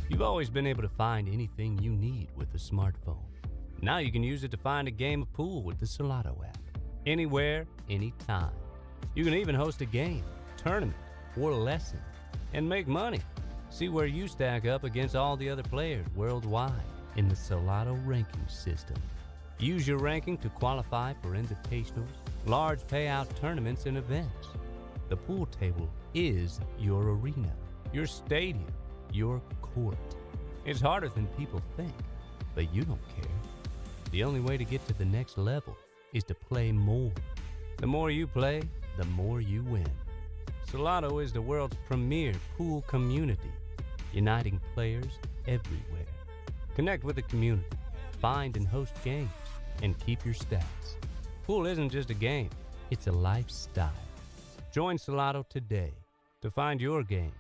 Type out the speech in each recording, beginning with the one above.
You've always been able to find anything you need with a smartphone. Now you can use it to find a game of pool with the Salado app. Anywhere, anytime. You can even host a game, tournament, or lesson, and make money. See where you stack up against all the other players worldwide in the Salado ranking system. Use your ranking to qualify for invitationals, large payout tournaments, and events. The pool table is your arena, your stadium, your court. It's harder than people think, but you don't care. The only way to get to the next level is to play more. The more you play, the more you win. Salado is the world's premier pool community, uniting players everywhere. Connect with the community, find and host games, and keep your stats. Pool isn't just a game, it's a lifestyle. Join Salado today to find your game.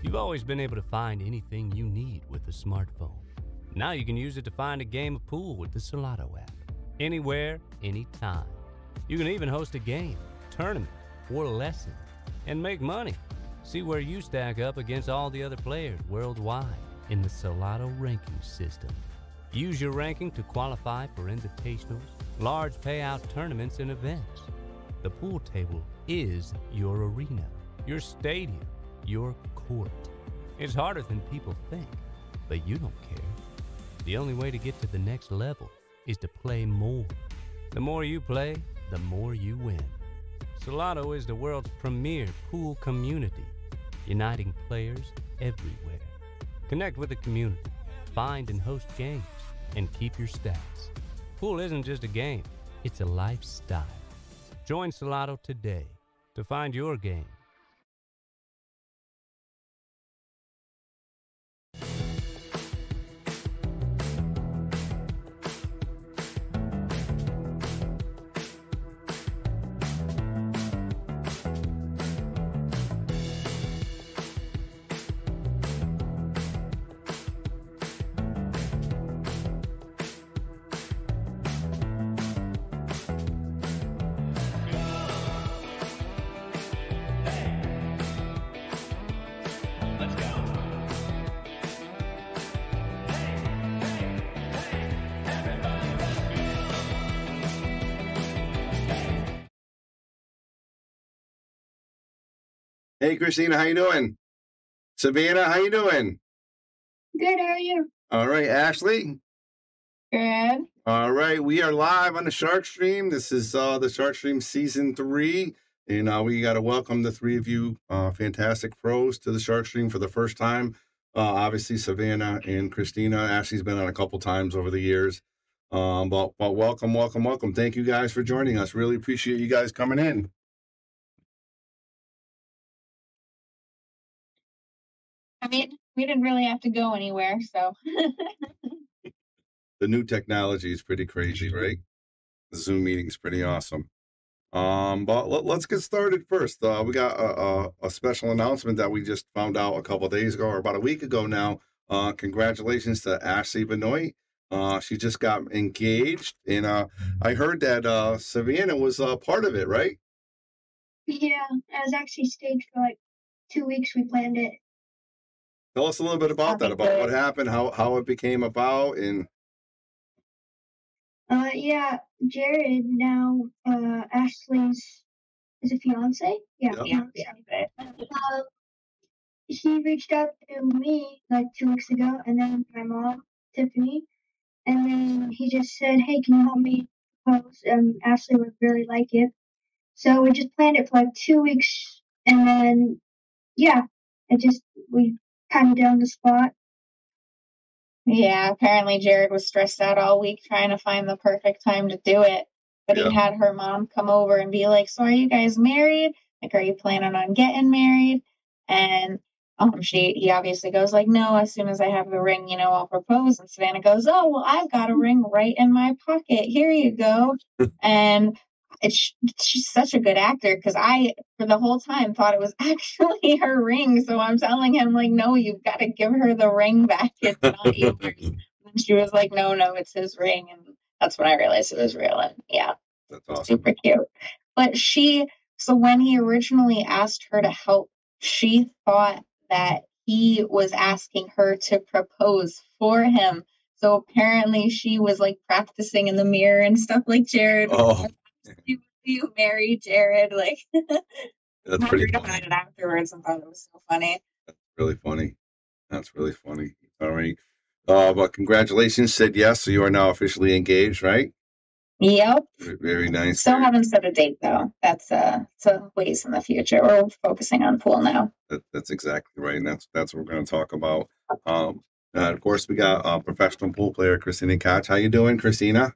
You've always been able to find anything you need with a smartphone. Now you can use it to find a game of pool with the Salado app. Anywhere, anytime. You can even host a game, tournament, or lesson, and make money. See where you stack up against all the other players worldwide in the Salado ranking system. Use your ranking to qualify for invitationals, large payout tournaments, and events. The pool table is your arena, your stadium, your court. It's harder than people think, but you don't care. The only way to get to the next level is to play more. The more you play, the more you win. Salado is the world's premier pool community, uniting players everywhere. Connect with the community, find and host games, and keep your stats. Pool isn't just a game, it's a lifestyle. Join Salado today to find your game. Hey, Kristina, how you doing? Savannah, how you doing? Good, how are you? All right, Ashley. Good. All right, we are live on the Shark Stream. This is the Shark Stream Season 3, and we got to welcome the three of you fantastic pros to the Shark Stream for the first time. Obviously, Savannah and Kristina. Ashley's been on a couple times over the years. But welcome, welcome, welcome. Thank you guys for joining us. Really appreciate you guys coming in. I mean, we didn't really have to go anywhere, so. The new technology is pretty crazy, right? The Zoom meeting is pretty awesome. But let's get started first. We got a special announcement that we just found out a couple days ago, or about a week ago now. Congratulations to Ashley Benoit. She just got engaged, and I heard that Savannah was part of it, right? Yeah, I was actually staged for like 2 weeks. We planned it. Tell us a little bit about that, about what happened, how it became about, and Yeah, Jared now, Ashley's is a fiance. Yeah, Yep. fiance. He reached out to me like 2 weeks ago, and then my mom, Tiffany, and then he just said, "Hey, can you help me propose?" Ashley would really like it, so we just planned it for like 2 weeks, and then yeah, we kind of did on the spot. Yeah, apparently Jared was stressed out all week trying to find the perfect time to do it. But Yeah. he had her mom come over and be like, "So are you guys married? Like, are you planning on getting married?" And he obviously goes like, "No, as soon as I have the ring, I'll propose." And Savannah goes, "Oh, well, I've got a ring right in my pocket. Here you go." And she's such a good actor, because I, for the whole time, thought it was actually her ring. So I'm telling him like, "No, you've got to give her the ring back. It's not yours." And she was like, "No, it's his ring." And that's when I realized it was real. And yeah, That's awesome. super cute. But so when he originally asked her to help, she thought that he was asking her to propose for him. So apparently she was like practicing in the mirror and stuff like Jared. Oh, You marry Jared? Like, that's pretty read about funny. it afterwards and thought it was so funny. Really funny. That's really funny. All right. But congratulations, said yes. So you are now officially engaged, right? Yep. Very nice. Still haven't set a date though. That's it's a ways in the future. We're focusing on pool now. That's exactly right, and that's what we're going to talk about. Of course, we got professional pool player Kristina Tkach. How you doing, Kristina?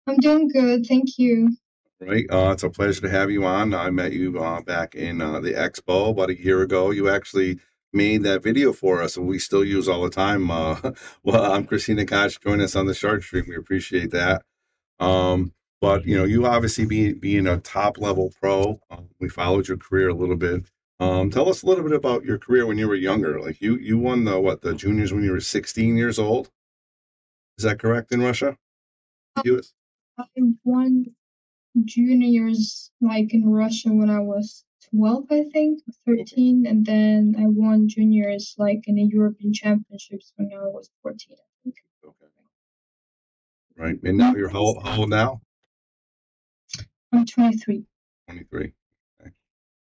I'm doing good, thank you. Right. It's a pleasure to have you on. I met you back in the expo about a year ago. You actually made that video for us, and we still use all the time. Well, I'm Kristina Tkach. Join us on the Shark Stream. We appreciate that. But you obviously being a top level pro, we followed your career a little bit. Tell us a little bit about your career when you were younger. Like you won the juniors when you were 16 years old. Is that correct in Russia? US? I won juniors like in Russia when I was 12, I think, 13, and then I won juniors like in the European Championships when I was 14, I think. Okay. Right. And now you're how old now? I'm 23. 23. Okay.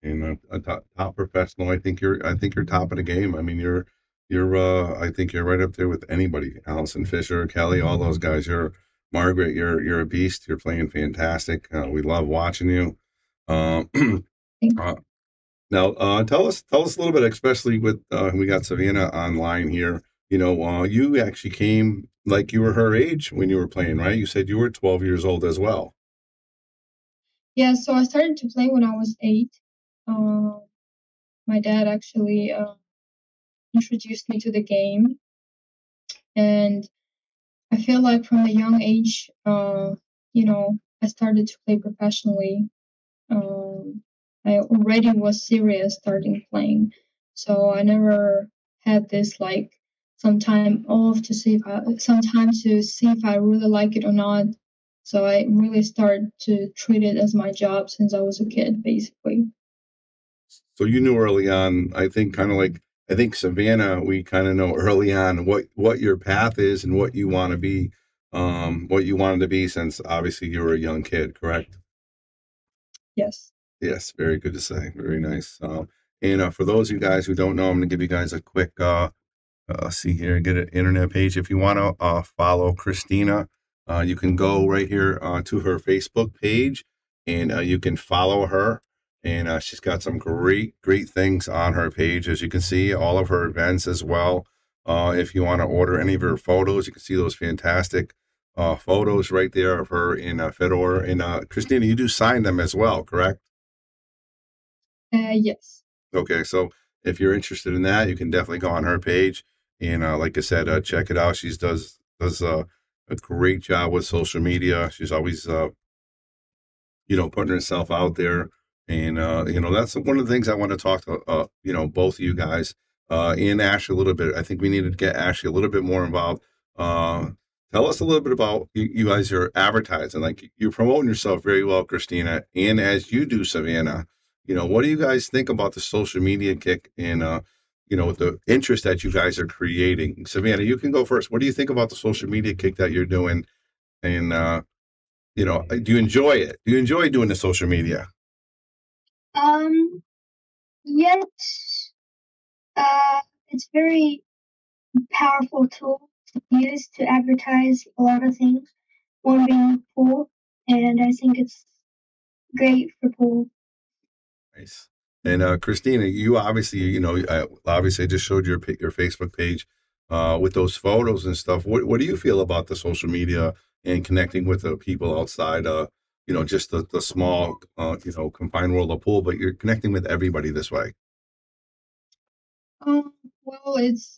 And a top professional. I think you're top of the game. I mean, I think you're right up there with anybody. Allison Fisher, Kelly, all those guys. Margaret, you're a beast. You're playing fantastic. We love watching you. Uh, now, tell us a little bit, especially with we got Savannah online here. You actually came like you were her age when you were playing, right? You said you were 12 years old as well. Yeah, so I started to play when I was 8. My dad actually introduced me to the game, and I feel like from a young age, I started to play professionally. I already was serious starting playing, so I never had this like some time off to see if I really like it or not. So I really started to treat it as my job since I was a kid, basically. So you knew early on, I think I think Savannah, we kind of know early on what your path is and what you want to be, what you wanted to be since obviously you were a young kid, correct? Yes. Yes, very good to say. Very nice. And for those of you guys who don't know, I'm going to give you guys a quick, see here, get an internet page. If you want to follow Kristina, you can go right here to her Facebook page and you can follow her. and she's got some great things on her page, as you can see, all of her events as well. If you want to order any of her photos, you can see those fantastic photos right there of her in Fedor. And Kristina, you do sign them as well, correct? Yes. Okay, so if you're interested in that, you can definitely go on her page, and like I said, check it out. She does a great job with social media. She's always putting herself out there. And, that's one of the things I want to talk to, both of you guys, and Ashley a little bit. I think we need to get Ashley a little bit more involved. Tell us a little bit about you guys, your advertising. Like, you're promoting yourself very well, Kristina, and as you do, Savannah. What do you guys think about the social media kick and, the interest that you guys are creating? Savannah, you can go first. What do you think about the social media kick that you're doing? And, do you enjoy it? Do you enjoy doing the social media? Yes. It's very powerful tool to use to advertise a lot of things, one being pool, and I think it's great for pool. Nice. And Kristina, you obviously, obviously just showed your Facebook page with those photos and stuff. What do you feel about the social media and connecting with the people outside? Just the small, confined world of pool, but you're connecting with everybody this way. Well, it's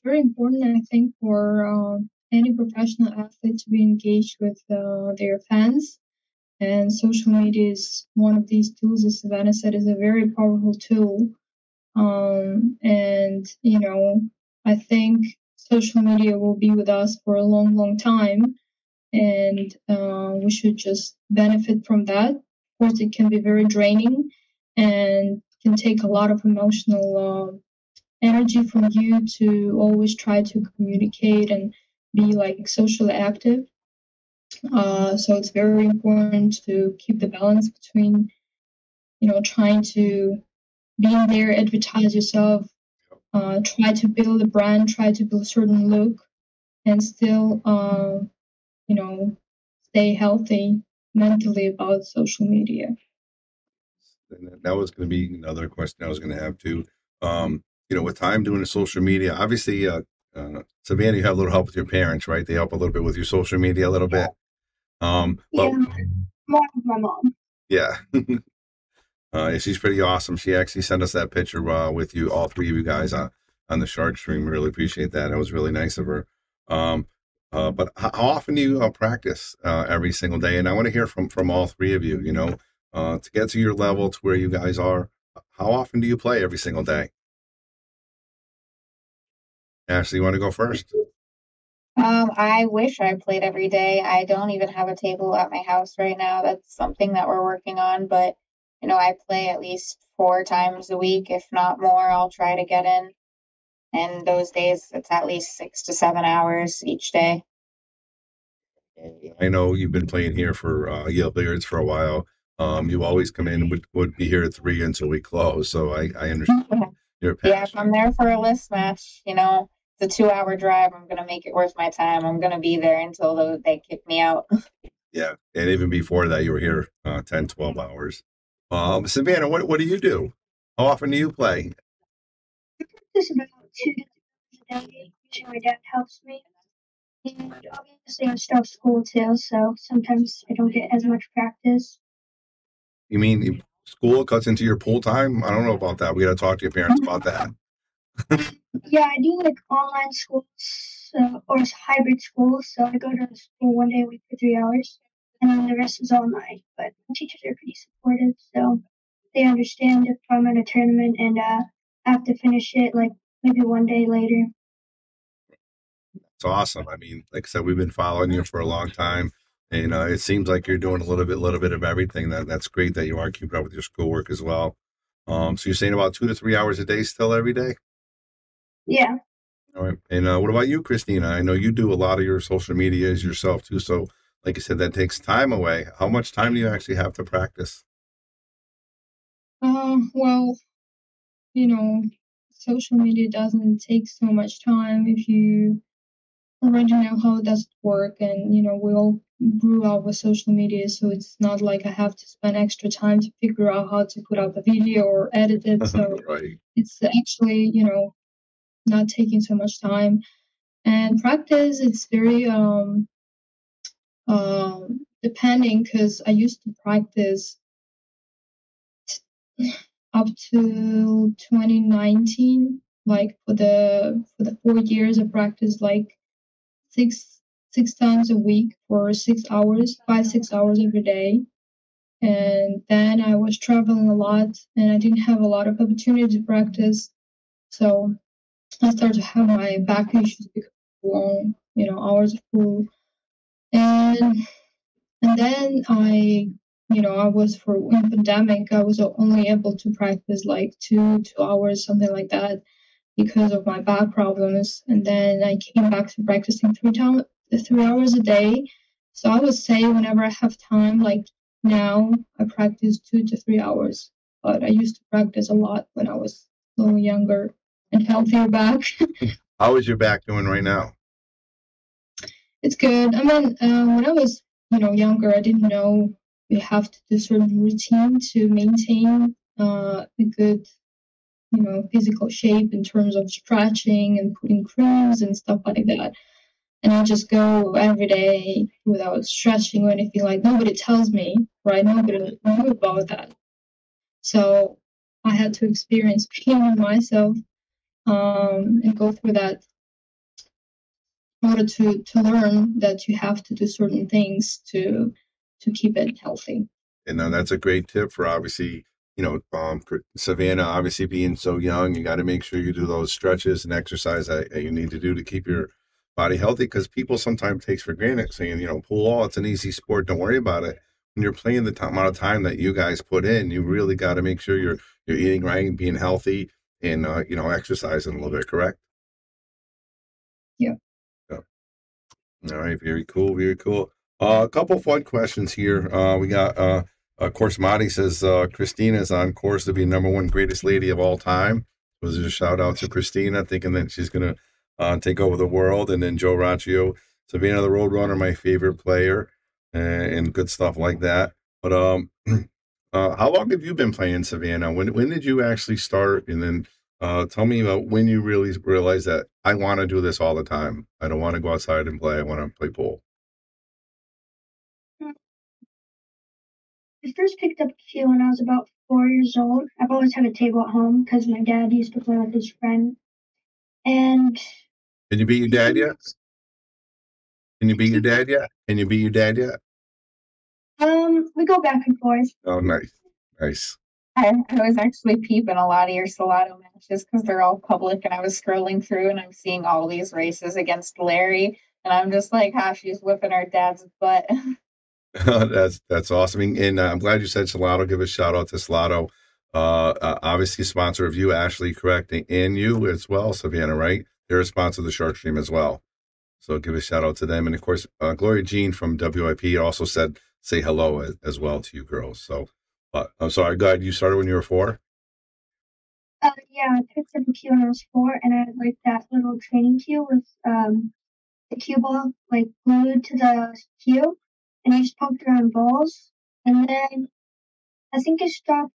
very important, I think, for any professional athlete to be engaged with their fans. And social media is one of these tools, as Savannah said, is a very powerful tool. And, I think social media will be with us for a long, long time. And we should just benefit from that. Of course, it can be very draining and can take a lot of emotional energy from you to always try to communicate and be like socially active. So it's very important to keep the balance between, trying to be in there, advertise yourself, try to build a brand, try to build a certain look, and still, stay healthy mentally about social media. And that was going to be another question I was going to have too. With time doing the social media, obviously, Savannah, you have a little help with your parents, right? They help a little bit with your social media a little bit. Yeah, more with my mom. Yeah. She's pretty awesome. She actually sent us that picture with you, all three of you guys on the shark stream. Really appreciate that. That was really nice of her. But how often do you practice every single day? And I want to hear from all three of you, to get to your level, to where you guys are. How often do you play every single day? Ashley, you want to go first? I wish I played every day. I don't even have a table at my house right now. That's something that we're working on, but I play at least 4 times a week, if not more. I'll try to get in. And those days, it's at least 6 to 7 hours each day. I know you've been playing here for Yale Billiards for a while. You always come in and would be here at 3 until we close. So I understand your passion. Yeah, if I'm there for a list match, it's a 2-hour drive. I'm going to make it worth my time. I'm going to be there until they kick me out. Yeah. And even before that, you were here 10, 12 hours. Savannah, what do you do? How often do you play? Just about 2 to 3 hours a day. Usually my dad helps me. And obviously I start school too, so sometimes I don't get as much practice. You mean school cuts into your pool time? I don't know about that. We got to talk to your parents about that. Yeah, I do like online schools or hybrid schools. So I go to school 1 day a week for 3 hours, and then the rest is online. But the teachers are pretty supportive, so they understand if I'm in a tournament and I have to finish it like maybe 1 day later. It's awesome. I mean, like I said, we've been following you for a long time, and it seems like you're doing a little bit of everything. That's great that you are keeping up with your schoolwork as well. So you're saying about 2 to 3 hours a day still every day? Yeah. All right. And what about you, Kristina? I know you do a lot of your social medias yourself too. So, like I said, that takes time away. How much time do you actually have to practice? Well, social media doesn't take so much time if you already know how it does work, and we all grew up with social media, so it's not like I have to spend extra time to figure out how to put out the video or edit it. So Right. it's actually, not taking so much time. And practice, it's very depending, because I used to practice up to 2019. Like for the 4 years, I practiced like six times a week for 6 hours, 5-6 hours every day. And then I was traveling a lot, and I didn't have a lot of opportunity to practice. So I started to have my back issues because of long, hours of pool. And then I was in pandemic, I was only able to practice like 2 hours, something like that, because of my back problems. And then I came back to practicing 3 hours a day. So I would say whenever I have time, like now, I practice 2 to 3 hours. But I used to practice a lot when I was a little younger and healthier back. How is your back doing right now? It's good. I mean, when I was, younger, I didn't know you have to do certain routine to maintain a good, physical shape in terms of stretching and putting creams and stuff like that. And I just go every day without stretching or anything. Like, nobody tells me, right? Nobody knew about that. So I had to experience pain on myself, and go through that in order to learn that you have to do certain things to keep it healthy. And that's a great tip for obviously, Savannah, obviously being so young, you got to make sure you do those stretches and exercise that you need to do to keep your body healthy, because people sometimes takes for granted saying, pool, it's an easy sport, don't worry about it. When you're playing the amount of time that you guys put in, you really got to make sure you're eating right and being healthy and, exercising a little bit, correct? Yeah. All right, very cool, very cool. A couple fun questions here. We got, of course, Monty says Kristina is on course to be #1 greatest lady of all time. Was a shout out to Kristina, thinking that she's gonna take over the world. And then Joe Raccio, Savannah the Roadrunner, my favorite player, and good stuff like that. But how long have you been playing, Savannah? When did you actually start? And then tell me about when you really realized that I want to do this all the time. I don't want to go outside and play. I want to play pool. I first picked up cue when I was about 4 years old. I've always had a table at home because my dad used to play with his friend. And Can you beat your dad yet? Can you beat your dad yet? Can you beat your dad yet? we go back and forth. Oh, nice, nice. I was actually peeping a lot of your Salado matches because they're all public, and I was scrolling through and I'm seeing all these races against Larry, and I'm just like, she's whipping her dad's butt. That's awesome. And I'm glad you said Salado. Give a shout out to Salado. Obviously, sponsor of you, Ashley, correct? And you as well, Savannah, right? They're a sponsor of the Shark Stream as well. So give a shout out to them. And of course, Gloria Jean from WIP also said, say hello as well to you girls. So, I'm sorry, God, you started when you were 4? Yeah, I picked up a cue when I was 4, and I had like that little training cue with the cue ball like glued to the cue, and I just poked around balls. And then I think I stopped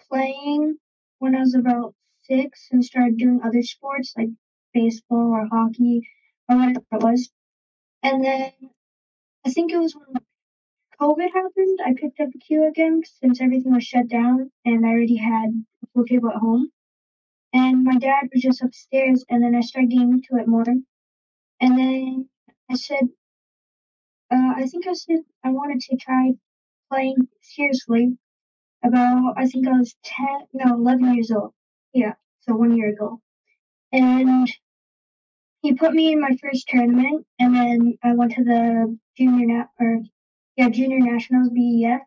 playing when I was about 6 and started doing other sports like baseball or hockey or whatever it was. And then I think it was when COVID happened, I picked up a cue again since everything was shut down and I already had a pool table at home. And my dad was just upstairs, and then I started getting into it more. And then I said, I I wanted to try playing seriously about, I think I was 11 years old. Yeah, so 1 year ago. And he put me in my first tournament, and then I went to the junior nationals BEF,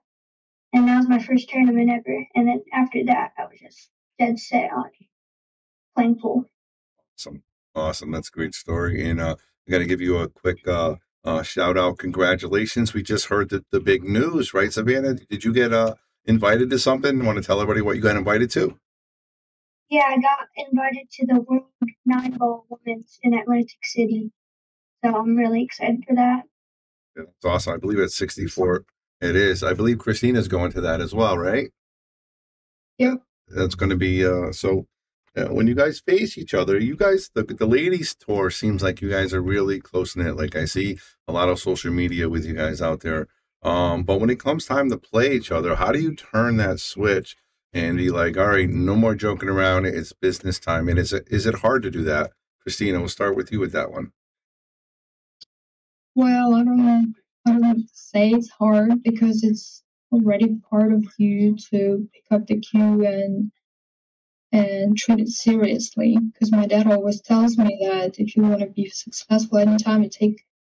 and that was my first tournament ever. And then after that, I was just dead set on playing pool. Awesome. That's a great story. And I got to give you a quick shout out. Congratulations. We just heard the big news, right, Savannah? Did you get invited to something? Want to tell everybody what you got invited to? Yeah, I got invited to the World 9 Ball Women's in Atlantic City. So I'm really excited for that. It's awesome. I believe it's 64. It is. I believe Kristina's going to that as well, right? Yep. That's going to be so. When you guys face each other, you guys the ladies tour seems like you guys are really close knit. Like I see a lot of social media with you guys out there. But when it comes time to play each other, how do you turn that switch and be like, all right, no more joking around. It's business time. And is it hard to do that? Kristina, we'll start with you with that one. Well, I don't say it's hard because it's already part of you to pick up the cue and treat it seriously. Because my dad always tells me that if you want to be successful, anytime you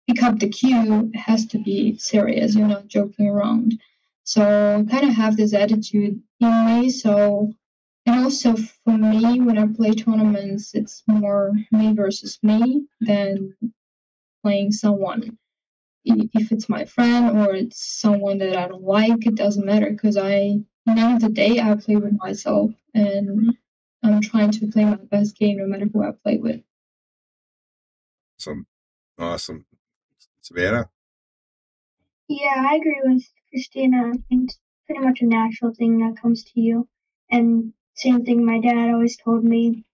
pick up the cue, it has to be serious. You're not joking around. So I kind of have this attitude in me. So, and also for me, when I play tournaments, it's more me versus me than playing someone. If it's my friend or it's someone that I don't like, it doesn't matter because at the end of the day, I play with myself and I'm trying to play my best game no matter who I play with. Awesome. Savannah? Yeah, I agree with Kristina. I think it's pretty much a natural thing that comes to you. And same thing my dad always told me,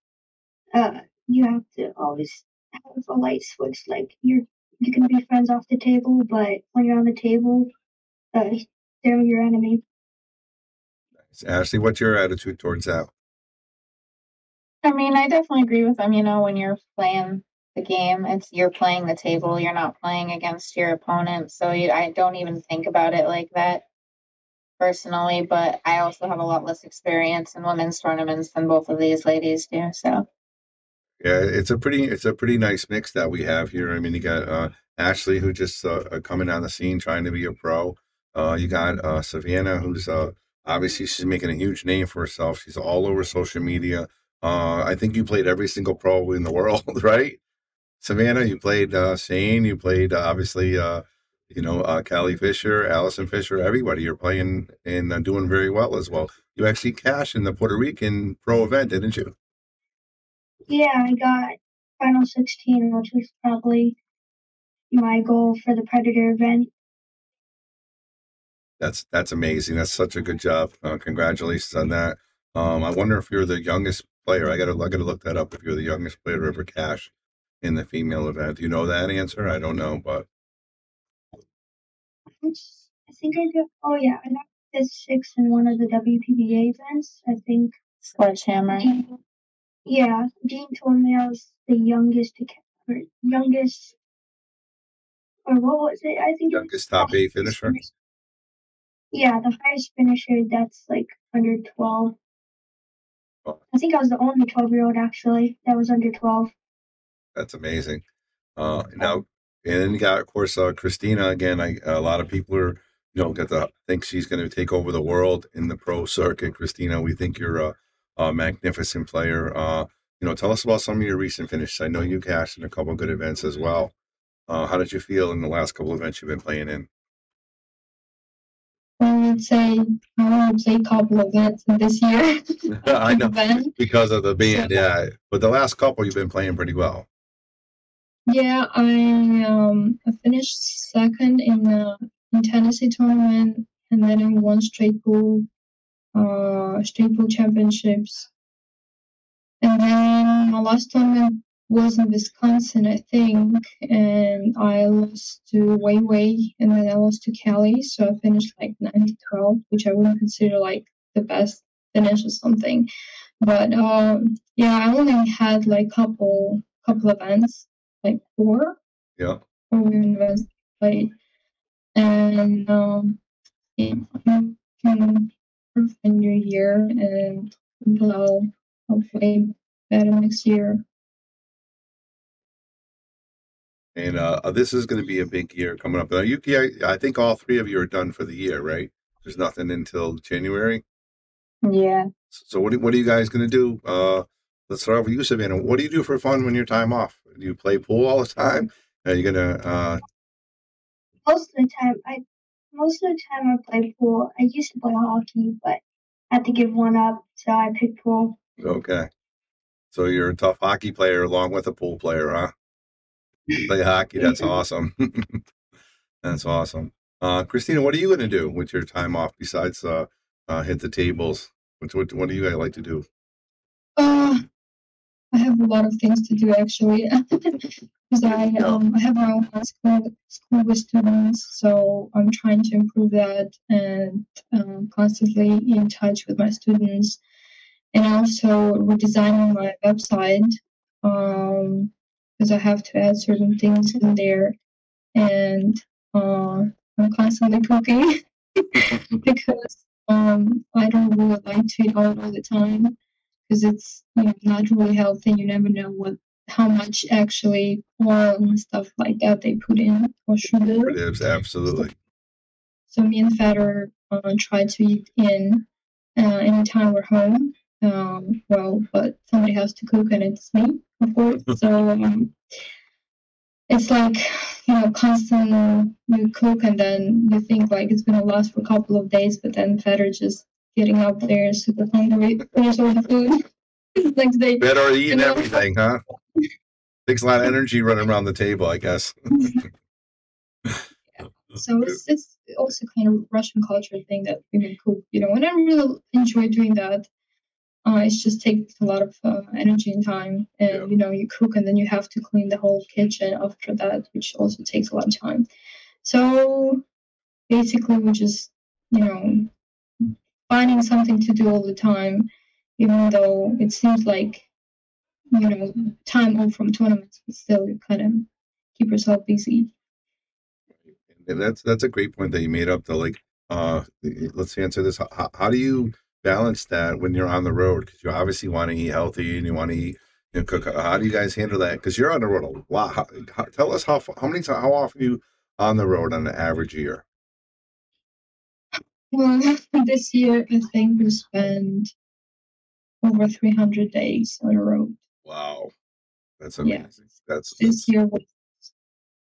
you have to always have a light switch. Like you can be friends off the table, but when you're on the table, they're your enemy. Ashley, what's your attitude towards that? I mean, I definitely agree with them. You know, when you're playing the game, you're playing the table. You're not playing against your opponent. So I don't even think about it like that personally. But I also have a lot less experience in women's tournaments than both of these ladies do. So yeah, it's a pretty nice mix that we have here. I mean, you got Ashley who just coming on the scene trying to be a pro. You got Savannah who's obviously she's making a huge name for herself. She's all over social media. I think you played every single pro in the world, right? Savannah, you played Shane, you played obviously Callie Fisher, Allison Fisher, everybody. You're playing and doing very well as well. You actually cashed in the Puerto Rican pro event, didn't you? Yeah, I got final 16, which was probably my goal for the Predator event. That's amazing. That's such a good job. Congratulations on that. I wonder if you're the youngest player. I gotta look that up. If you're the youngest player to ever cash in the female event, do you know that answer? I don't know, but I think I did. Oh yeah, I got fifth, sixth in one of the WPBA events. I think Sledgehammer. Yeah, Dean told me I was the youngest or what was it? I think youngest top 8 finisher. Yeah, the highest finisher that's like under 12. Oh. I think I was the only 12-year-old actually that was under 12. That's amazing. Now, and then you got, of course, Kristina again. A lot of people are, think she's going to take over the world in the pro circuit. Kristina, we think you're a magnificent player. Tell us about some of your recent finishes. I know you cashed in a couple of good events as well. How did you feel in the last couple of events you've been playing in? I would say a couple of events this year. I know because of the band, yeah. But the last couple you've been playing pretty well. Yeah, I finished second in Tennessee tournament, and then I won straight pool championships. And then my last tournament was in Wisconsin, I think, and I lost to Wei, and then I lost to Kelly, so I finished like 9-12, which I wouldn't consider like the best finish or something. But yeah, I only had like couple events, like 4. Yeah. 4 events played, and yeah, I'm for the new year, and I'll play better next year. And this is going to be a big year coming up. I think all 3 of you are done for the year, right? There's nothing until January. Yeah. So what are you guys going to do? Let's start off with you, Savannah. What do you do for fun when you're time off? Do you play pool all the time? Are you gonna? Most of the time I play pool. I used to play hockey, but I had to give one up, so I picked pool. Okay. So you're a tough hockey player along with a pool player, huh? You play hockey. That's awesome. That's awesome. Kristina, what are you going to do with your time off besides hit the tables? What do you guys like to do? I have a lot of things to do actually, because I have my own school with students, so I'm trying to improve that and constantly in touch with my students, and also redesigning my website because I have to add certain things in there, and I'm constantly cooking because I don't really like to eat out all the time because it's not really healthy. You never know how much actually oil and stuff like that they put in or sugar. It is absolutely. So me and Fader try to eat in anytime we're home. But somebody has to cook, and it's me, of course. So it's like constant. You cook, and then you think like it's gonna last for a couple of days, but then Fader just getting up there super hungry, finish all the food. Next day. Better eating everything, huh? Takes a lot of energy running around the table, I guess. So it's also kind of Russian culture thing that women cook, and I really enjoy doing that. It just takes a lot of energy and time, and you cook and then you have to clean the whole kitchen after that, which also takes a lot of time. So basically, we're just finding something to do all the time, even though it seems like time off from tournaments, but still you kind of keep yourself busy. And that's a great point that you made up. Let's answer this. How do you balance that when you're on the road? Because you obviously want to eat healthy and you want to eat cook. How do you guys handle that? Because you're on the road a lot. Tell us how often you on the road on an average year? Well, this year I think we spent over 300 days on the road. Wow, that's amazing. Yeah. This year was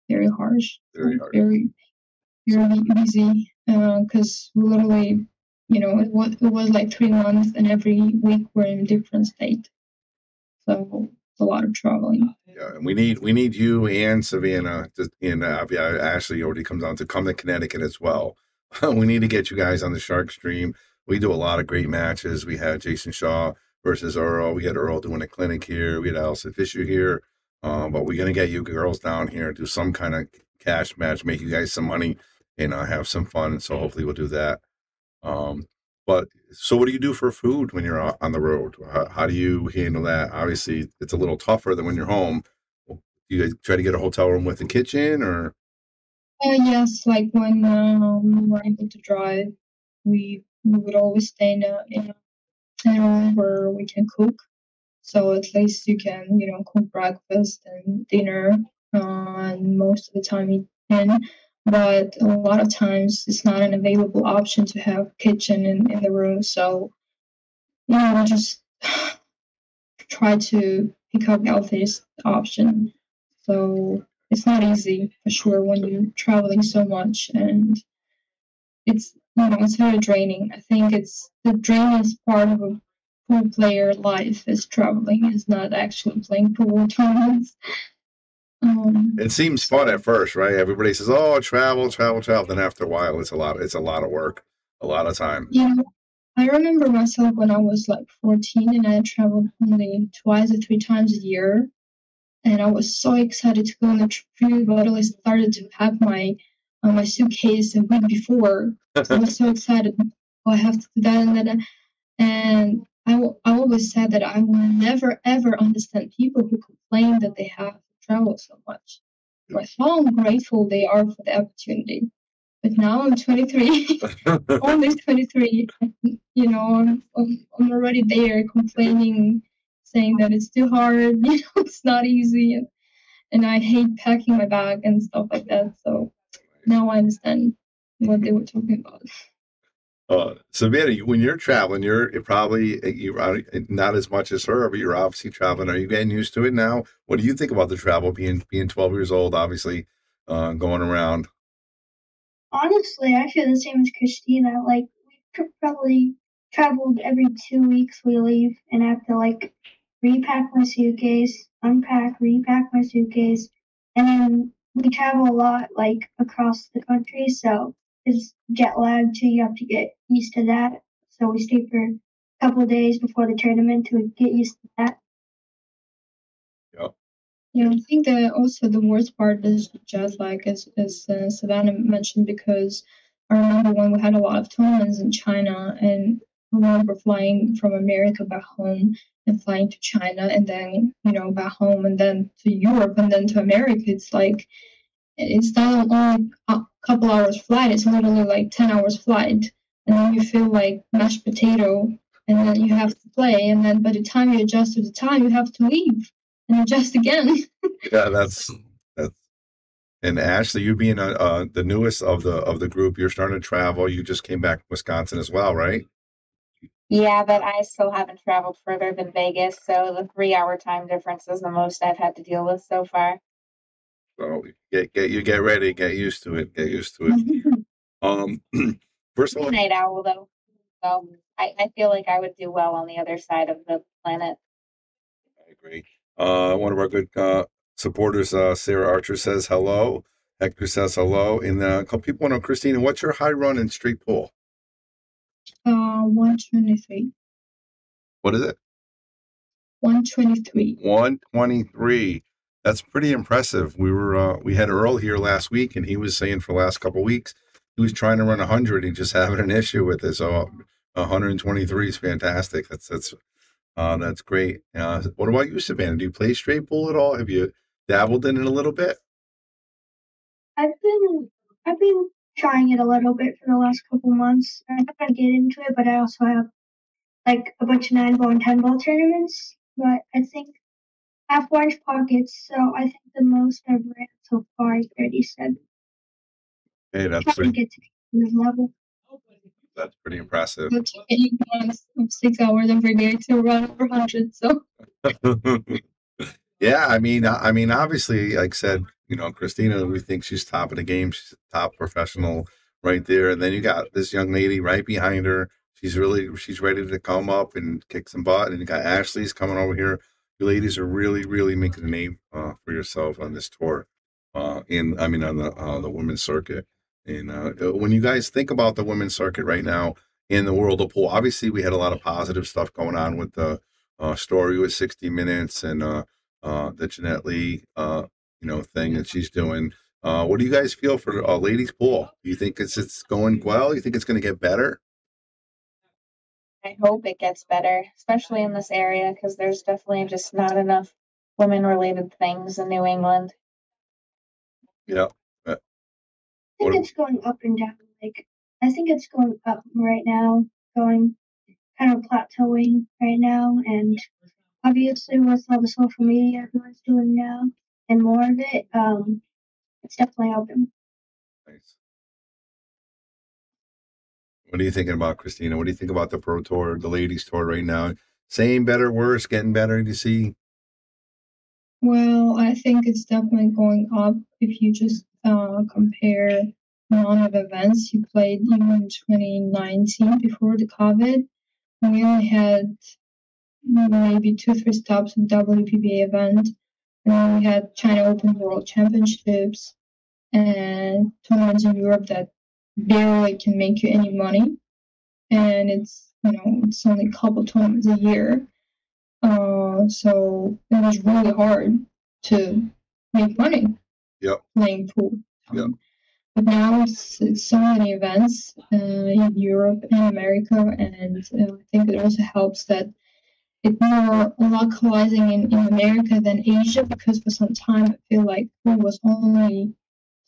very harsh. Very harsh. Very busy because literally, it was like 3 months, and every week we're in a different state. So it's a lot of traveling. Yeah, and we need you and Savannah, and Ashley already comes on to come to Connecticut as well. We need to get you guys on the Shark Stream. We do a lot of great matches. We had Jason Shaw versus Earl. We had Earl doing a clinic here. We had Allison Fisher here. But we're gonna get you girls down here, do some kind of cash match, make you guys some money, and have some fun. So hopefully we'll do that. But so what do you do for food when you're on the road? How do you handle that? Obviously, it's a little tougher than when you're home. Do you guys try to get a hotel room with a kitchen, or? Yes, like when we were able to drive, we would always stay in a room where we can cook. So at least you can, cook breakfast and dinner, and most of the time eat in. But a lot of times it's not an available option to have kitchen in the room. So, we just try to pick up the healthiest option. So it's not easy for sure when you're traveling so much, and it's it's very draining. I think it's the drainiest part of a pool player life is traveling, is not actually playing pool tournaments. It seems fun at first, right? Everybody says, "Oh, travel." Then after a while, it's a lot of work, a lot of time. I remember myself when I was like 14 and I traveled only 2 or 3 times a year, and I was so excited to go on the trip. But I started to pack my suitcase a week before. So I was so excited. Oh, I have to do that and I always said that I will never ever understand people who complain that they have to travel so much. Like how grateful they are for the opportunity. But now I'm 23, almost 23. I'm already there complaining, saying that it's too hard. It's not easy, and I hate packing my bag and stuff like that. So now I understand what they were talking about. Savannah, when you're traveling, you're not as much as her, but you're obviously traveling. Are you getting used to it now? What do you think about the travel, being 12 years old, obviously, going around? Honestly, I feel the same as Kristina. Like, we probably traveled every 2 weeks we leave, and I have to, repack my suitcase, unpack, repack my suitcase, and then we travel a lot, like across the country, so it's jet lag too. You have to get used to that. So we stay for a couple of days before the tournament to get used to that. Yep. Yeah, I think that also the worst part is jet lag, as Savannah mentioned, because I remember when we had a lot of tournaments in China, and I remember flying from America back home and flying to China, and then back home, and then to Europe, and then to America. It's like it's not only a couple hours flight; it's literally like 10 hours flight, and then you feel like mashed potato, and then you have to play, and then by the time you adjust to the time, you have to leave and adjust again. Yeah, that's and Ashley, you being the newest of the group, you're starting to travel. You just came back from Wisconsin as well, right? Yeah, but I still haven't traveled further than Vegas, so the 3 hour time difference is the most I've had to deal with so far. So get ready, get used to it, get used to it. First of all, Night owl though, so I feel like I would do well on the other side of the planet. I agree. One of our good supporters, Sarah Archer, says hello. Hector says hello. And a couple people want to know, Kristina, what's your high run in street pool? 123. What is it? 123. 123. That's pretty impressive. We had Earl here last week, and he was saying for the last couple of weeks he was trying to run 100 and just having an issue with it. So 123 is fantastic. That's great. What about you, Savannah? Do you play straight pool at all? Have you dabbled in it a little bit? I've been trying it a little bit for the last couple months. I'm not gonna get into it, but I also have like a bunch of 9-ball and 10-ball tournaments. But I think I have orange pockets, so I think the most I've ran so far is 37. Hey, Trying to get to this level. That's pretty impressive. But you want 6 hours every day to run over 100, so. Yeah, I mean, obviously, like I said, Kristina, we think she's top of the game. She's a top professional right there. And then you got this young lady right behind her. She's ready to come up and kick some butt. And you got Ashley's coming over here. You ladies are really, really making a name for yourself on this tour, on the women's circuit. And when you guys think about the women's circuit right now in the world of pool, obviously we had a lot of positive stuff going on with the story with 60 Minutes and the Jeanette Lee, thing that she's doing. What do you guys feel for ladies pool? Do you think it's going well? You think it's going to get better? I hope it gets better, especially in this area, because there's definitely just not enough women-related things in New England. Yeah. I think it's going up and down. Like, I think it's going up right now, going kind of plateauing right now. And obviously, with all the social media everyone's doing now and more of it, it's definitely open. Nice. What are you thinking about, Kristina? What do you think about the Pro Tour, the ladies tour right now? Same, better, worse, getting better? Do you see? Well, I think it's definitely going up if you just compare the amount of events you played even in 2019 before the COVID. We only had maybe 2-3 stops of WPBA event, and then we had China Open World Championships and tournaments in Europe that barely can make you any money, and it's only a couple tournaments a year. So it was really hard to make money. Yep. Playing pool. Yep. But now it's so many events in Europe and America, and I think it also helps that it's more localizing in America than Asia, because for some time I feel like pool was only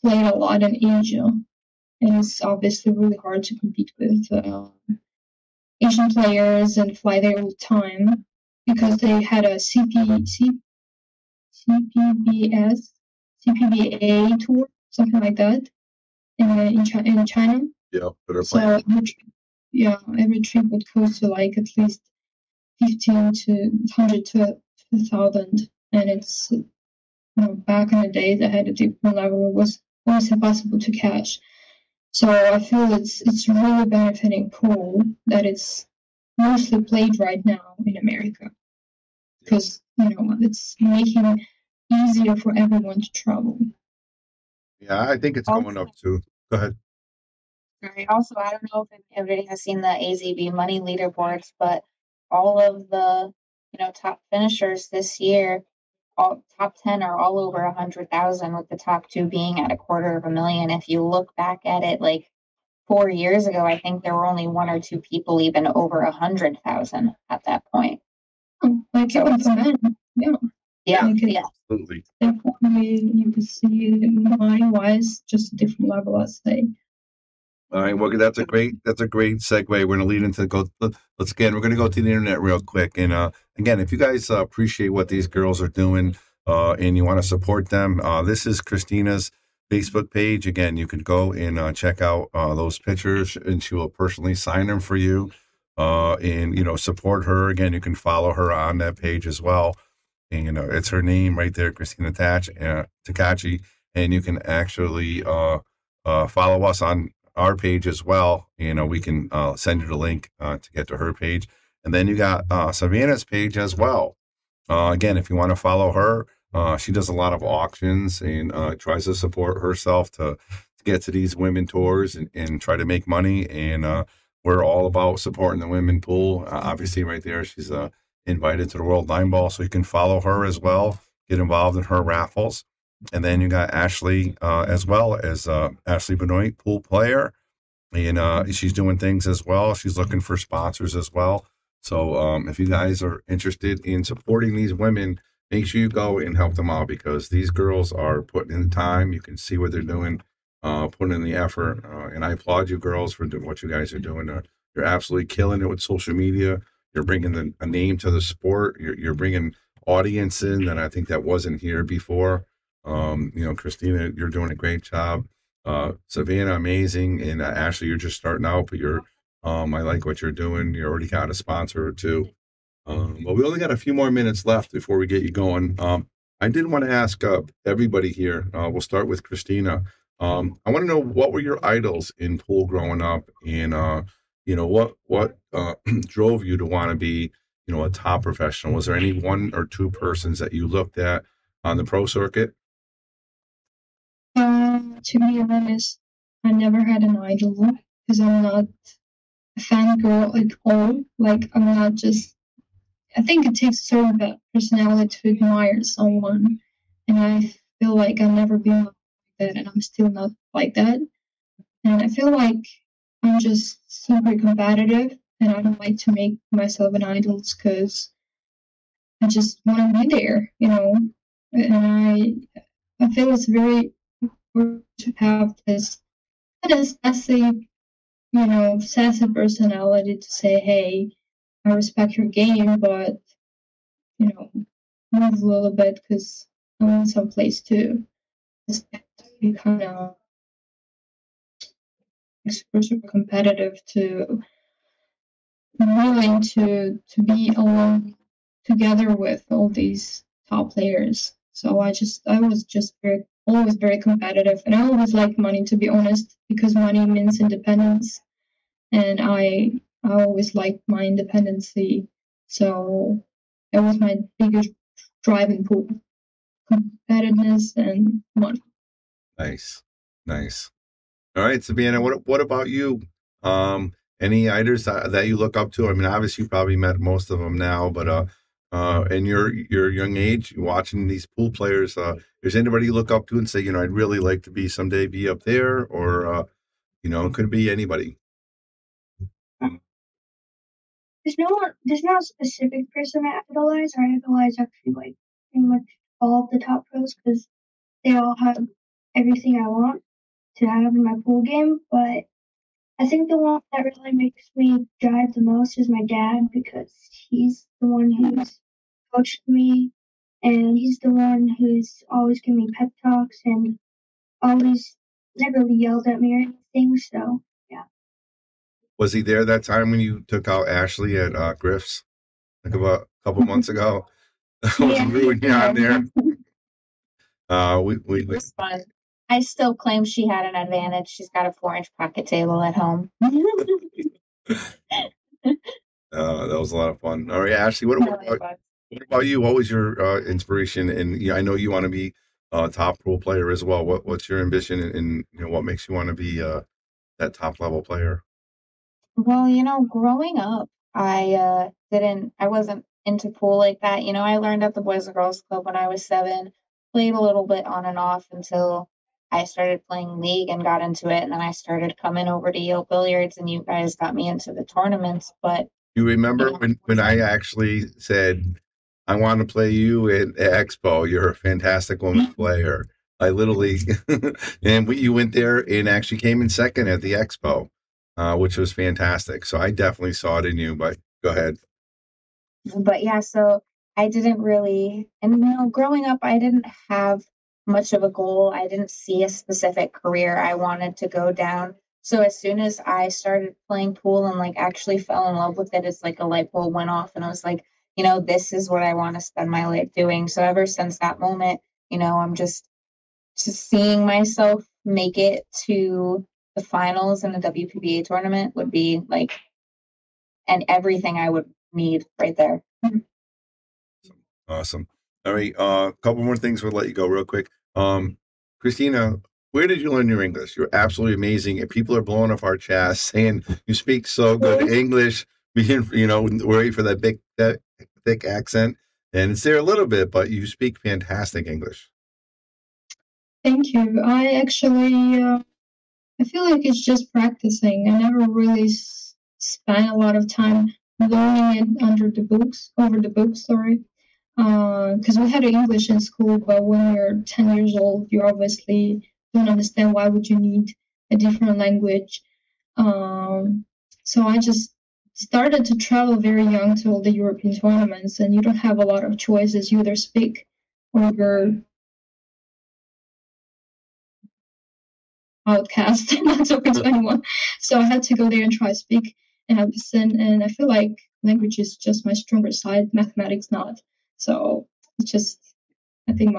played a lot in Asia, and it's obviously really hard to compete with Asian players and fly there all the time, because they had a CPBA tour, something like that, in China. Yeah, better so every trip would cost you like at least 15 to 100 to 2,000, and it's back in the days I had a different level. It was almost impossible to catch. So I feel it's really benefiting pool that it's mostly played right now in America, because it's making easier for everyone to travel. Yeah, I think it's going Also, up too. Go ahead. right, also, I don't know if everybody has seen the AZB money leaderboards, but all of the, top finishers this year, all top 10 are all over 100,000, with the top two being at 250,000. If you look back at it, like 4 years ago, I think there were only one or two people even over 100,000 at that point. Like So even for men, yeah. Yeah, Like yeah. Absolutely. definitely you can see money wise just a different level, I'd say. All right, well, that's a great segue. We're going to lead into let's again. We're going to go to the internet real quick, and again, if you guys appreciate what these girls are doing, and you want to support them, this is Kristina's Facebook page. Again, you can go and check out those pictures, and she will personally sign them for you, and support her. Again, you can follow her on that page as well, and it's her name right there, Kristina Tkach, and you can actually follow us on our page as well. We can send you the link to get to her page. And then you got Savannah's page as well. Again, if you want to follow her, she does a lot of auctions and tries to support herself to get to these women tours and try to make money. And we're all about supporting the women pool. Obviously, right there, she's invited to the World Nine Ball, so you can follow her as well, get involved in her raffles. And then you got Ashley as well as Ashley Benoit, pool player. And she's doing things as well. She's looking for sponsors as well. So if you guys are interested in supporting these women, make sure you go and help them out, because these girls are putting in the time. You can see what they're doing, putting in the effort. And I applaud you girls for what you guys are doing. You're absolutely killing it with social media. You're bringing a name to the sport. You're bringing audience in that I think that wasn't here before. Kristina, you're doing a great job. Savannah, amazing, and Ashley, you're just starting out, but I like what you're doing. You already got a sponsor or two. But we only got a few more minutes left before we get you going. I did want to ask everybody here. We'll start with Kristina. I want to know, what were your idols in pool growing up, and what drove you to want to be a top professional? Was there any one or two persons that you looked at on the pro circuit? To be honest, I never had an idol because I'm not a fangirl at all. Like, I'm not just. I think it takes a certain personality to admire someone, and I feel like I've never been like that, and I'm still not like that. And I feel like I'm just super competitive, and I don't like to make myself an idol because I just want to be there, And I feel it's very important to have this sassy personality to say, hey, I respect your game, but move a little bit because I want some place to be kind of super competitive to willing to be alone together with all these top players. So I was just always very competitive, and I always liked money, to be honest, because money means independence, and I always liked my independency. So that was my biggest driving pool: competitiveness and money. Nice. All right, Savannah, what about you? Any idols that you look up to? I mean, obviously you probably met most of them now, but in your young age, watching these pool players, is anybody you look up to and say, I'd really like to someday be up there, or it could be anybody? There's no specific person I idolize. I idolize actually like pretty much all of the top pros because they all have everything I want to have in my pool game. But I think the one that really makes me drive the most is my dad, because he's the one who's coached me, and he's the one who's always given me pep talks and always never really yelled at me or anything. So yeah. Was he there that time when you took out Ashley at Griff's, like about a couple months ago? Was he ruined you on there? It was fun. I still claim she had an advantage. She's got a 4-inch pocket table at home. That was a lot of fun. All right, Ashley, what about you? What was your inspiration? And I know you want to be top pool player as well. What's your ambition, and what makes you want to be that top level player? Well, growing up, I wasn't into pool like that. I learned at the Boys and Girls Club when I was 7, played a little bit on and off until I started playing league and got into it. And then I started coming over to Yale Billiards, and you guys got me into the tournaments. But, You remember when I actually said, I want to play you at Expo. You're a fantastic woman player. I literally, and you went there and actually came in second at the Expo, which was fantastic. So I definitely saw it in you, but go ahead. But yeah, so I didn't really, and growing up, I didn't have much of a goal. I didn't see a specific career I wanted to go down. So as soon as I started playing pool and like actually fell in love with it, it's like a light bulb went off, and I was like, this is what I want to spend my life doing. So ever since that moment, I'm just seeing myself make it to the finals in the WPBA tournament would be like, and everything I would need right there. Awesome. All right. A couple more things. We'll let you go real quick. Kristina, where did you learn your English? You're absolutely amazing. And people are blowing off our chest saying you speak so good English, being, worried for that thick accent. And it's there a little bit, but you speak fantastic English. Thank you. I actually, I feel like it's just practicing. I never really spent a lot of time learning it over the books, sorry. Because we had English in school, but when you're 10 years old, you obviously don't understand why would you need a different language. So I just started to travel very young to all the European tournaments, and you don't have a lot of choices. You either speak or you're outcast, not talking to anyone. So I had to go there and try to speak and listen. And I feel like language is just my stronger side, mathematics not. So it's just, I think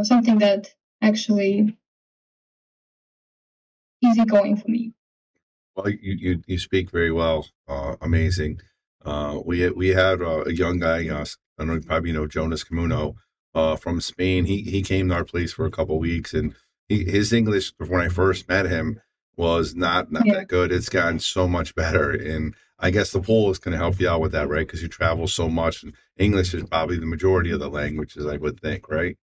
something that actually easy going for me. Well, you speak very well. Amazing. We had a young guy. I don't know, you probably know Jonas Camuno from Spain. He came to our place for a couple of weeks, and his English when I first met him was not that good. It's gotten so much better, and I guess the pool is going to help you out with that, right? Because you travel so much. And English is probably the majority of the languages, I would think, right?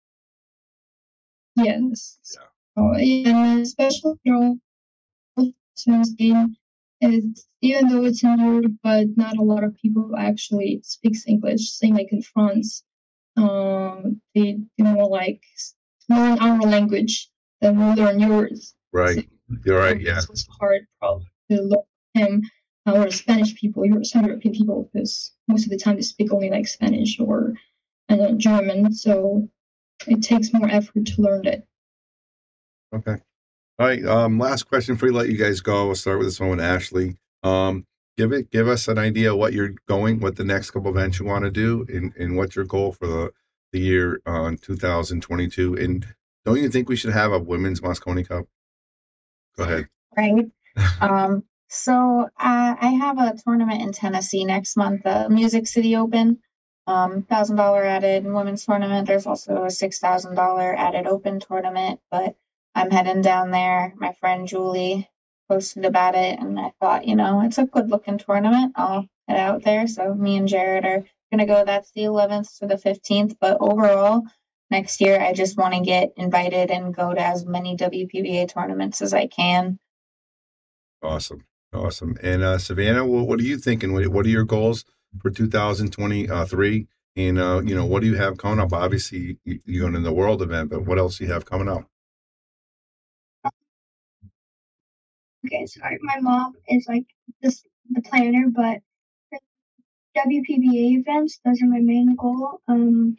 Yes. Yeah. And especially Spain, even though it's in Europe, but not a lot of people actually speaks English. Same like in France, they more like learn our language than we learn yours. Right, so, you're right. Yeah, it was hard probably to learn him or Spanish people, some European people, because most of the time they speak only like Spanish or German, so it takes more effort to learn it. Okay. All right. Last question before we let you guys go. We'll start with this one with Ashley. Give us an idea what the next couple events you want to do, and what's your goal for the year on 2022. And don't you think we should have a women's Mosconi Cup? Go ahead. Right. So I have a tournament in Tennessee next month, the Music City Open, $1,000 added women's tournament. There's also a $6,000 added open tournament, but I'm heading down there. My friend Julie posted about it, and I thought, it's a good looking tournament. I'll head out there. So me and Jared are going to go. That's the 11th to the 15th. But overall, next year, I just want to get invited and go to as many WPBA tournaments as I can. Awesome. And Savannah, what are you thinking? What are your goals for 2023? And, what do you have coming up? Obviously, you're going to the World event, but what else do you have coming up? Okay, sorry. My mom is like the planner, but WPBA events, those are my main goal. I'm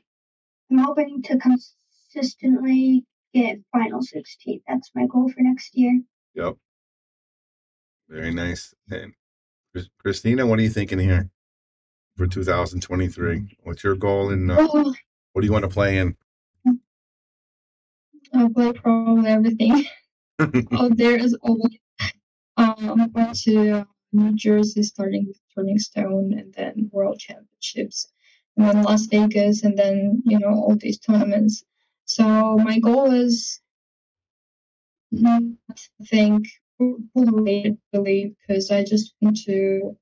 hoping to consistently get final 16. That's my goal for next year. Yep. Very nice. And Kristina, what are you thinking here for 2023? What's your goal, and what do you want to play in? I'll play probably everything. There is always I went to New Jersey starting with Turning Stone, and then World Championships, and then Las Vegas, and then all these tournaments. So my goal is not to think full related really, because I just want to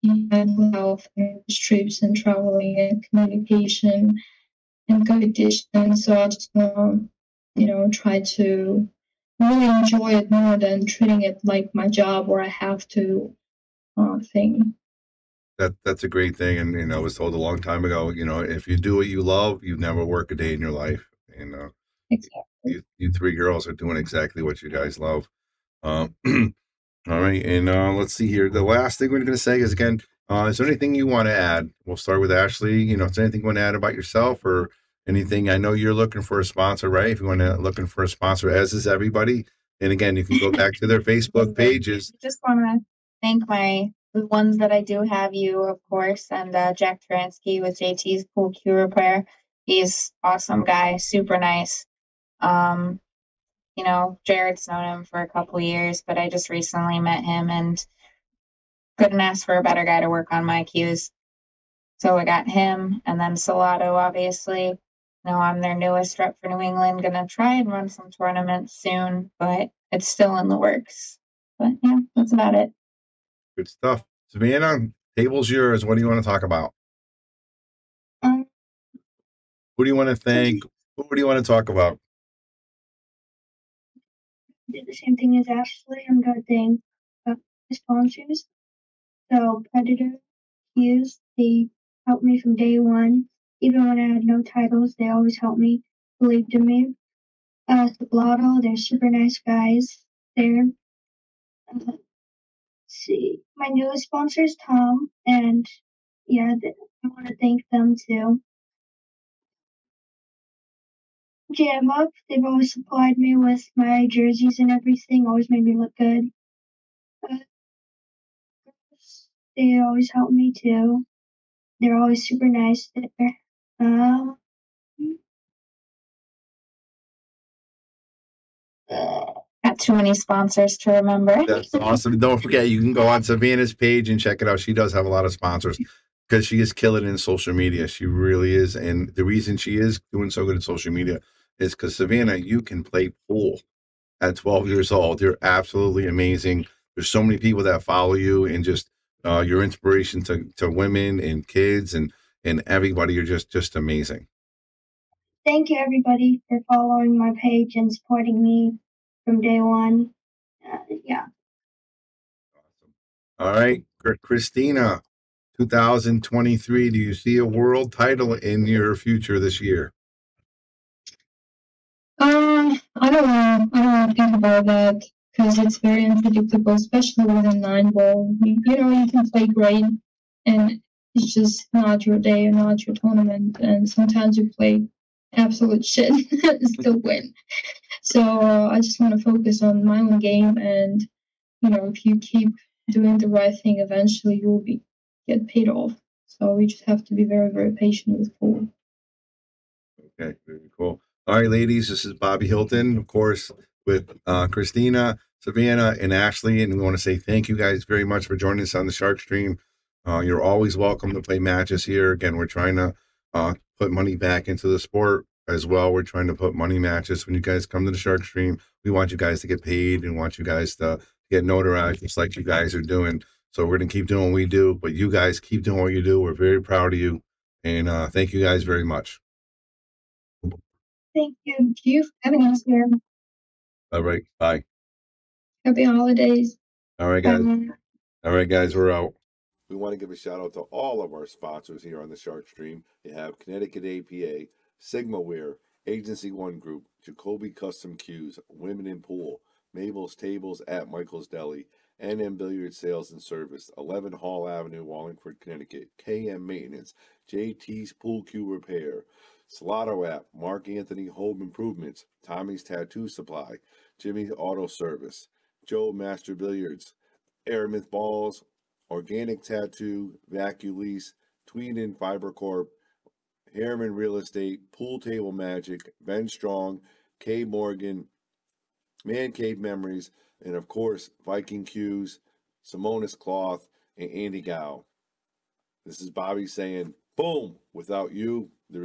mental health and trips and traveling and communication and competition. So I just want to, try to really enjoy it more than treating it like my job or I have to thing. That's a great thing. And I was told a long time ago, if you do what you love, you never work a day in your life. And Exactly. you three girls are doing exactly what you guys love. Um, all right, and let's see here. The last thing we're going to say is, again, is there anything you want to add? We'll start with Ashley. Is there anything you want to add about yourself or anything? I know you're looking for a sponsor, right? If you want to looking for a sponsor, as is everybody. And again, you can go back to their Facebook pages. Just want to thank the ones that I do have, you, of course, and Jack Taransky with JT's Pool Q Repair. He's awesome guy, super nice. Jared's known him for a couple years, but I just recently met him and couldn't ask for a better guy to work on my cues. So I got him, and then Salado, obviously. I'm their newest rep for New England. Gonna try and run some tournaments soon, but it's still in the works. But yeah, that's about it. Good stuff. Savannah, table's yours. What do you want to talk about? Who do you want to thank? Who do you want to talk about? Do the same thing as Ashley. I'm going to thank the sponsors. So Predator, Hughes, they helped me from day one. Even when I had no titles, they always helped me, believed in me. Sublotto, they're super nice guys there. Let's see. My newest sponsor is Tom, and yeah, I want to thank them too. Jam Up, they've always supplied me with my jerseys and everything, always made me look good. They always help me too. They're always super nice there. Got too many sponsors to remember. That's awesome. Don't forget, you can go on Savannah's page and check it out. She does have a lot of sponsors because she is killing it in social media. She really is. And the reason she is doing so good in social media is because, Savannah, you can play pool at 12 years old. You're absolutely amazing. There's so many people that follow you and just your inspiration to women and kids and everybody. You're just amazing. Thank you, everybody, for following my page and supporting me from day one. Yeah. Awesome. All right, Kristina, 2023. Do you see a world title in your future this year? I don't know. I don't want to think about that because it's very unpredictable, especially with a 9-ball. You can play great, and it's just not your day or not your tournament. And sometimes you play absolute shit and still win. So I just want to focus on my own game, and if you keep doing the right thing, eventually you will get paid off. So we just have to be very, very patient with pool. Okay, very cool. All right, ladies, this is Bobby Hilton, of course, with Kristina, Savannah, and Ashley. And we want to say thank you guys very much for joining us on the Shark Stream. You're always welcome to play matches here. Again, we're trying to put money back into the sport as well. We're trying to put money matches when you guys come to the Shark Stream. We want you guys to get paid and want you guys to get notarized, just like you guys are doing. So we're going to keep doing what we do, but you guys keep doing what you do. We're very proud of you. And thank you guys very much. Thank you. Thank you for having us here. All right. Bye. Happy holidays. All right, guys. All right, guys, we're out. We want to give a shout out to all of our sponsors here on the Shark Stream. You have Connecticut APA, Sigma Wear, Agency One Group, Jacoby Custom Cues, Women in Pool, Mabel's Tables at Michael's Deli, NM Billiard Sales and Service, 11 Hall Avenue, Wallingford, Connecticut, KM Maintenance, JT's Pool Cue Repair, Salado App, Mark Anthony Home Improvements, Tommy's Tattoo Supply, Jimmy's Auto Service, Joe Master Billiards, Aramith Balls, Organic Tattoo, Vaculease, Tweeden Fiber Corp, Harriman Real Estate, Pool Table Magic, Ben Strong, K Morgan, Man Cave Memories, and of course, Viking Cues, Simonis Cloth, and Andy Gow. This is Bobby saying, boom, without you, there